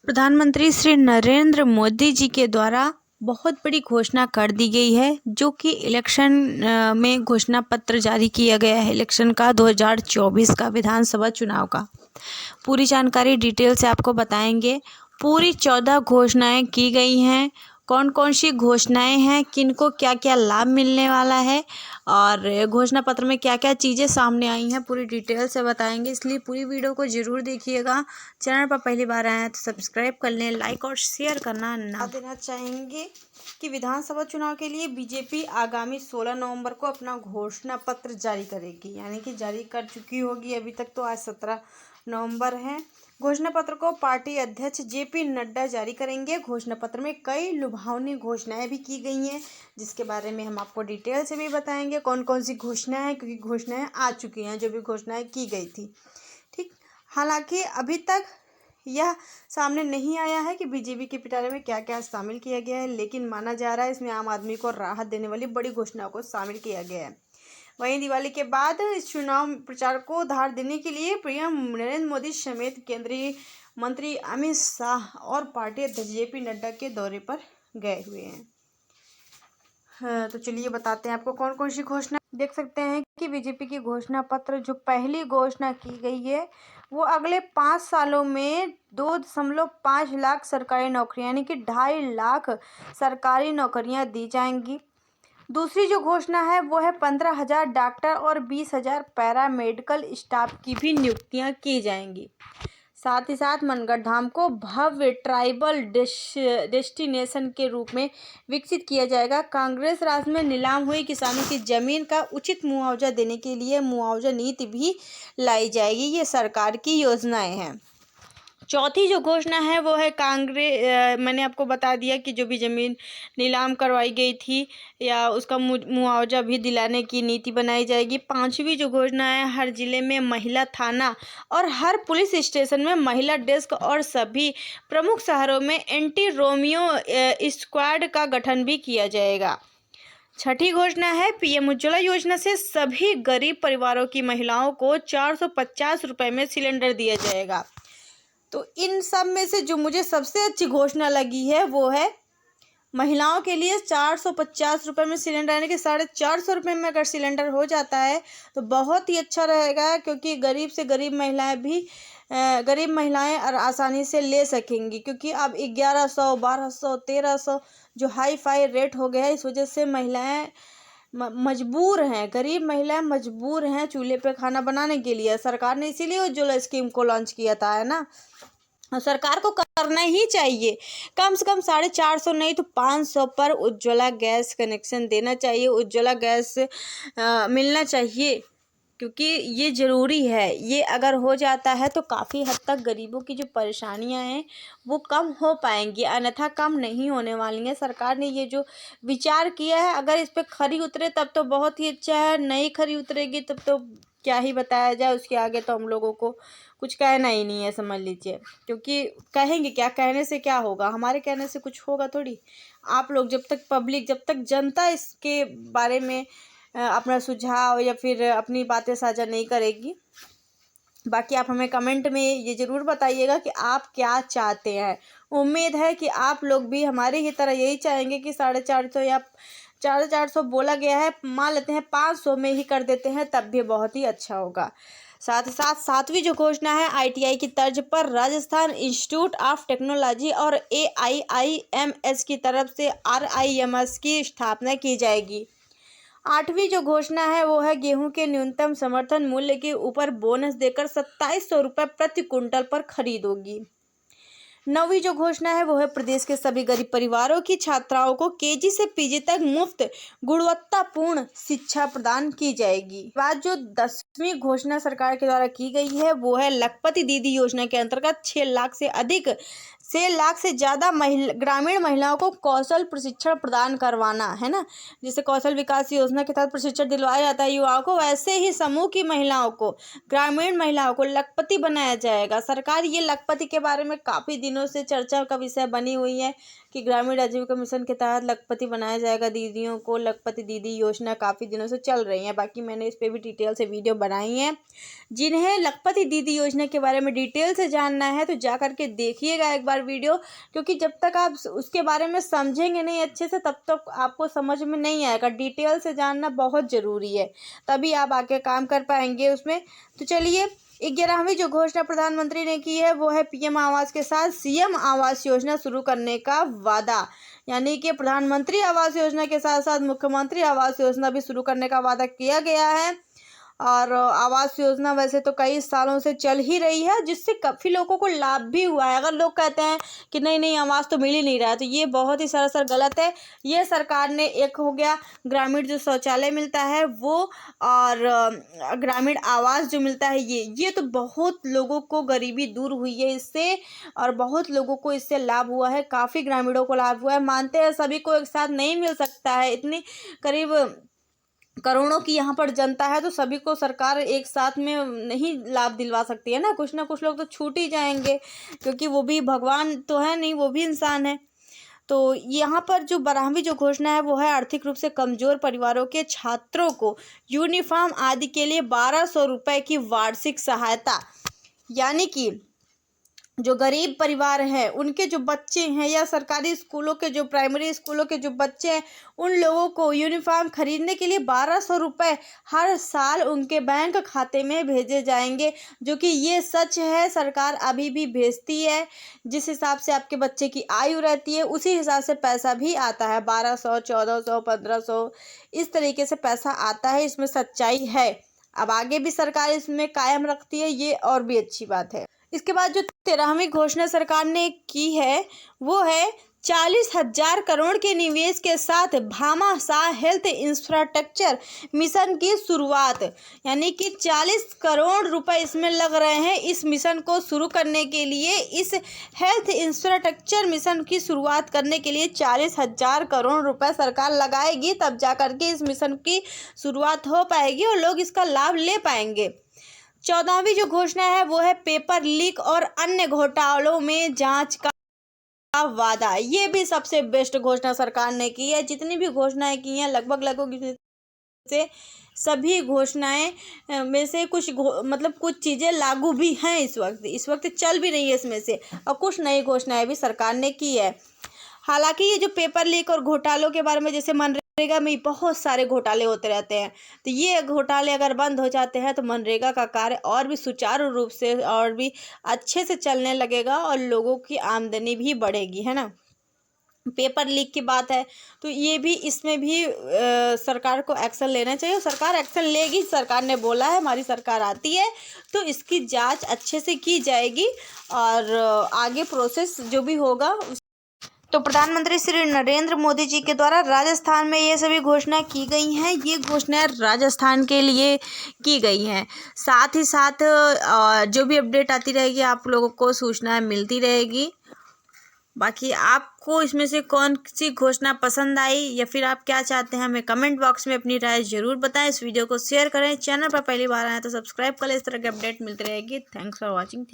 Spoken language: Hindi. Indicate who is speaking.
Speaker 1: प्रधानमंत्री श्री नरेंद्र मोदी जी के द्वारा बहुत बड़ी घोषणा कर दी गई है, जो कि इलेक्शन में घोषणा पत्र जारी किया गया है इलेक्शन का 2024 का विधानसभा चुनाव का। पूरी जानकारी डिटेल से आपको बताएंगे। पूरी 14 घोषणाएं की गई हैं। कौन कौन सी घोषणाएं हैं, किनको क्या क्या लाभ मिलने वाला है और घोषणा पत्र में क्या क्या चीज़ें सामने आई हैं, पूरी डिटेल से बताएंगे। इसलिए पूरी वीडियो को ज़रूर देखिएगा। चैनल पर पहली बार आए हैं तो सब्सक्राइब कर लें, लाइक और शेयर करना ना देना चाहेंगे कि विधानसभा चुनाव के लिए बीजेपी आगामी 16 नवंबर को अपना घोषणा पत्र जारी करेगी, यानी कि जारी कर चुकी होगी अभी तक। तो आज 17 नवंबर है। घोषणा पत्र को पार्टी अध्यक्ष जेपी नड्डा जारी करेंगे। घोषणा पत्र में कई लुभावनी घोषणाएं भी की गई हैं, जिसके बारे में हम आपको डिटेल से भी बताएंगे कौन कौन सी घोषणाएं हैं, क्योंकि घोषणाएं आ चुकी हैं जो भी घोषणाएं की गई थी। ठीक, हालांकि अभी तक यह सामने नहीं आया है कि बीजेपी के पिटारे में क्या क्या शामिल किया गया है, लेकिन माना जा रहा है इसमें आम आदमी को राहत देने वाली बड़ी घोषणाओं को शामिल किया गया है। वहीं दिवाली के बाद इस चुनाव प्रचार को धार देने के लिए पीएम नरेंद्र मोदी समेत केंद्रीय मंत्री अमित शाह और पार्टी अध्यक्ष जेपी नड्डा के दौरे पर गए हुए हैं। तो चलिए बताते हैं आपको कौन कौन सी घोषणा। देख सकते हैं कि बीजेपी की घोषणा पत्र जो पहली घोषणा की गई है वो अगले 5 सालों में 2.5 लाख सरकारी नौकरियां, यानी कि 2.5 लाख सरकारी नौकरियां दी जाएंगी। दूसरी जो घोषणा है वो है 15,000 डॉक्टर और 20,000 पैरामेडिकल स्टाफ की भी नियुक्तियां की जाएंगी। साथ ही साथ मनगढ़ धाम को भव्य ट्राइबल डेस्टिनेशन के रूप में विकसित किया जाएगा। कांग्रेस राज में नीलाम हुई किसानों की जमीन का उचित मुआवजा देने के लिए मुआवजा नीति भी लाई जाएगी। ये सरकार की योजनाएं हैं। चौथी जो घोषणा है वो है मैंने आपको बता दिया कि जो भी ज़मीन नीलाम करवाई गई थी या उसका मुआवजा भी दिलाने की नीति बनाई जाएगी। पांचवी जो घोषणा है, हर जिले में महिला थाना और हर पुलिस स्टेशन में महिला डेस्क और सभी प्रमुख शहरों में एंटी रोमियो स्क्वाड का गठन भी किया जाएगा। छठी घोषणा है, पीएम उज्ज्वला योजना से सभी गरीब परिवारों की महिलाओं को 450 रुपये में सिलेंडर दिया जाएगा। तो इन सब में से जो मुझे सबसे अच्छी घोषणा लगी है वो है महिलाओं के लिए 450 रुपये में सिलेंडर, यानी कि 450 रुपये में अगर सिलेंडर हो जाता है तो बहुत ही अच्छा रहेगा, क्योंकि गरीब से गरीब महिलाएं आसानी से ले सकेंगी। क्योंकि अब 1100, 1200, 1300 जो हाई फाई रेट हो गया है, इस वजह से महिलाएं मजबूर हैं, गरीब महिलाएं मजबूर हैं चूल्हे पे खाना बनाने के लिए। सरकार ने इसीलिए उज्ज्वला स्कीम को लॉन्च किया था, है ना। और सरकार को करना ही चाहिए, कम से कम 450 नहीं तो 500 पर उज्ज्वला गैस कनेक्शन देना चाहिए, उज्ज्वला गैस मिलना चाहिए, क्योंकि ये ज़रूरी है। ये अगर हो जाता है तो काफ़ी हद तक गरीबों की जो परेशानियां हैं वो कम हो पाएंगी, अन्यथा कम नहीं होने वाली हैं। सरकार ने ये जो विचार किया है, अगर इस पर खरी उतरे तब तो बहुत ही अच्छा है, नहीं खरी उतरेगी तब तो क्या ही बताया जाए। उसके आगे तो हम लोगों को कुछ कहना ही नहीं है, समझ लीजिए। क्योंकि कहेंगे क्या, कहने से क्या होगा, हमारे कहने से कुछ होगा थोड़ी। आप लोग जब तक जनता इसके बारे में अपना सुझाव या फिर अपनी बातें साझा नहीं करेगी। बाकी आप हमें कमेंट में ये ज़रूर बताइएगा कि आप क्या चाहते हैं। उम्मीद है कि आप लोग भी हमारे ही तरह यही चाहेंगे कि 450 या 450 बोला गया है, मान लेते हैं 500 में ही कर देते हैं, तब भी बहुत ही अच्छा होगा। साथ ही साथ सातवीं जो घोषणा है, आईटीआई की तर्ज पर राजस्थान इंस्टीट्यूट ऑफ टेक्नोलॉजी और AIIMS की तरफ से RIMS की स्थापना की जाएगी। आठवीं जो घोषणा है वो है गेहूं के न्यूनतम समर्थन मूल्य के ऊपर बोनस देकर 2700 रुपये प्रति कुंटल पर खरीद होगी। नौवीं जो घोषणा है वो है प्रदेश के सभी गरीब परिवारों की छात्राओं को KG से PG तक मुफ्त गुणवत्तापूर्ण शिक्षा प्रदान की जाएगी। बाद जो 10वीं घोषणा सरकार के द्वारा की गई है वो है लखपति दीदी योजना के अंतर्गत 6 लाख से ज़्यादा ग्रामीण महिलाओं को कौशल प्रशिक्षण प्रदान करवाना, है ना। जैसे कौशल विकास योजना के तहत प्रशिक्षण दिलवाया जाता है युवाओं को, वैसे ही समूह की महिलाओं को, ग्रामीण महिलाओं को लखपति बनाया जाएगा। सरकार ये लखपति के बारे में काफ़ी दिनों से चर्चा का विषय बनी हुई है कि ग्रामीण आजीविका मिशन के तहत लखपति बनाया जाएगा दीदियों को। लखपति दीदी योजना काफ़ी दिनों से चल रही है, बाकी मैंने इस पर भी डिटेल से वीडियो बनाई है। जिन्हें लखपति दीदी योजना के बारे में डिटेल से जानना है तो जा करके देखिएगा एक बार हर वीडियो, क्योंकि जब तक आप उसके बारे में समझेंगे नहीं अच्छे से तब तक आपको समझ में नहीं आएगा। डिटेल से जानना बहुत ज़रूरी है, तभी आप आगे काम कर पाएंगे उसमें। तो चलिए, 11वीं जो घोषणा प्रधानमंत्री ने की है वो है पीएम आवास के साथ सीएम आवास योजना शुरू करने का वादा। यानी कि प्रधानमंत्री आवास योजना के साथ साथ मुख्यमंत्री आवास योजना भी शुरू करने का वादा किया गया है। और आवास योजना वैसे तो कई सालों से चल ही रही है, जिससे काफ़ी लोगों को लाभ भी हुआ है। अगर लोग कहते हैं कि नहीं नहीं आवास तो मिल ही नहीं रहा है, तो ये बहुत ही सरासर गलत है। ये सरकार ने, एक हो गया ग्रामीण जो शौचालय मिलता है वो, और ग्रामीण आवास जो मिलता है ये तो बहुत लोगों को गरीबी दूर हुई है इससे, और बहुत लोगों को इससे लाभ हुआ है। काफ़ी ग्रामीणों को लाभ हुआ है। मानते हैं सभी को एक साथ नहीं मिल सकता है, इतनी करीब करोड़ों की यहाँ पर जनता है, तो सभी को सरकार एक साथ में नहीं लाभ दिलवा सकती है ना कुछ लोग तो छूट ही जाएंगे, क्योंकि वो भी भगवान तो है नहीं, वो भी इंसान है। तो यहाँ पर जो 12वीं जो घोषणा है वो है आर्थिक रूप से कमज़ोर परिवारों के छात्रों को यूनिफॉर्म आदि के लिए 1200 रुपये की वार्षिक सहायता। यानी कि जो गरीब परिवार हैं उनके जो बच्चे हैं, या सरकारी स्कूलों के जो प्राइमरी स्कूलों के जो बच्चे हैं, उन लोगों को यूनिफॉर्म खरीदने के लिए 1200 रुपये हर साल उनके बैंक खाते में भेजे जाएंगे। जो कि ये सच है, सरकार अभी भी भेजती है। जिस हिसाब से आपके बच्चे की आयु रहती है उसी हिसाब से पैसा भी आता है, 1200, 1400, 1500 इस तरीके से पैसा आता है। इसमें सच्चाई है। अब आगे भी सरकार इसमें कायम रखती है, ये और भी अच्छी बात है। इसके बाद जो 13वीं घोषणा सरकार ने की है वो है 40,000 करोड़ के निवेश के साथ भामाशाह हेल्थ इंफ्रास्ट्रक्चर मिशन की शुरुआत। यानी कि 40 करोड़ रुपए इसमें लग रहे हैं इस मिशन को शुरू करने के लिए। इस हेल्थ इंफ्रास्ट्रक्चर मिशन की शुरुआत करने के लिए 40,000 करोड़ रुपए सरकार लगाएगी, तब जा करके इस मिशन की शुरुआत हो पाएगी और लोग इसका लाभ ले पाएंगे। 14वीं जो घोषणा है वो है पेपर लीक और अन्य घोटालों में जांच का वादा। ये भी सबसे बेस्ट घोषणा सरकार ने की है। जितनी भी घोषणाएं की हैं लगभग से सभी घोषणाएं में से कुछ कुछ चीज़ें लागू भी हैं इस वक्त चल भी रही है इसमें से, और कुछ नई घोषणाएं भी सरकार ने की है। हालांकि ये जो पेपर लीक और घोटालों के बारे में, जैसे मनरेगा में बहुत सारे घोटाले होते रहते हैं, तो ये घोटाले अगर बंद हो जाते हैं तो मनरेगा का कार्य और भी सुचारू रूप से और भी अच्छे से चलने लगेगा और लोगों की आमदनी भी बढ़ेगी, है ना। पेपर लीक की बात है तो ये भी, इसमें भी सरकार को एक्शन लेना चाहिए, और सरकार एक्शन लेगी। सरकार ने बोला है, हमारी सरकार आती है तो इसकी जांच अच्छे से की जाएगी और आगे प्रोसेस जो भी होगा। तो प्रधानमंत्री श्री नरेंद्र मोदी जी के द्वारा राजस्थान में ये सभी घोषणाएं की गई हैं। ये घोषणाएं राजस्थान के लिए की गई हैं। साथ ही साथ जो भी अपडेट आती रहेगी आप लोगों को सूचनाएं मिलती रहेगी। बाकी आपको इसमें से कौन सी घोषणा पसंद आई या फिर आप क्या चाहते हैं, हमें कमेंट बॉक्स में अपनी राय ज़रूर बताएं। इस वीडियो को शेयर करें। चैनल पर पहली बार आए तो सब्सक्राइब करें। इस तरह की अपडेट मिलती रहेगी। Thanks for watching.